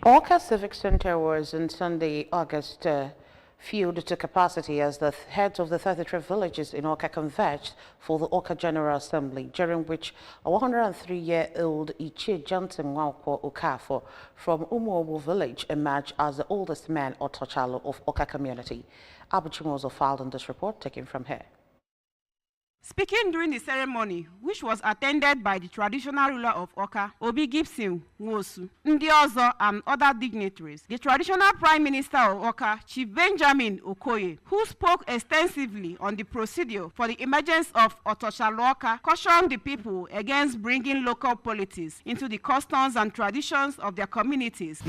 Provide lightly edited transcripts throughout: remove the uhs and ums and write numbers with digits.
Awka Civic Center was on Sunday, August, filled to capacity as the heads of the 33 villages in Awka converged for the Awka General Assembly, during which a 103-year-old Ichie Nwankwo Okafo from Umuobu village emerged as the oldest man or Tochalo of Awka community. Abuchimozo filed on this report, taken from here. Speaking during the ceremony, which was attended by the traditional ruler of Awka, Obi Gibson Nwosu, Ndi Ozo, and other dignitaries, the traditional Prime Minister of Awka, Chief Benjamin Okoye, who spoke extensively on the procedure for the emergence of Otochalo Awka, cautioned the people against bringing local politics into the customs and traditions of their communities.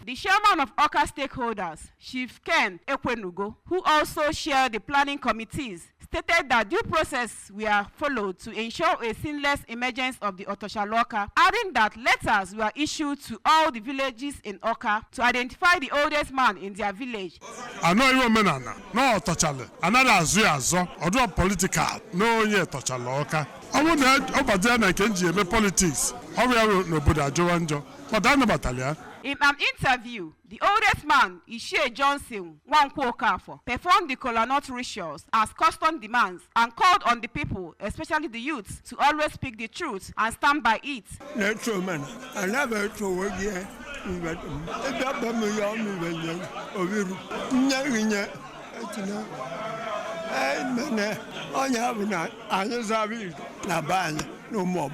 The chairman of Awka stakeholders, Chief Ken Ekwenugo, who also chaired the planning committees, stated that due process were followed to ensure a seamless emergence of the Otochalo Awka, adding that letters were issued to all the villages in Awka to identify the oldest man in their village. I know you men no Otochalo, another azo, or political, no ye Otochalo Awka. I want to over there and can politics. How we are nobody Joanjo, but I'm a battalion. In an interview, the oldest man, Ichie Nwankwo, performed the kola nut rituals as custom demands and called on the people, especially the youths, to always speak the truth and stand by it. I never told you. No more.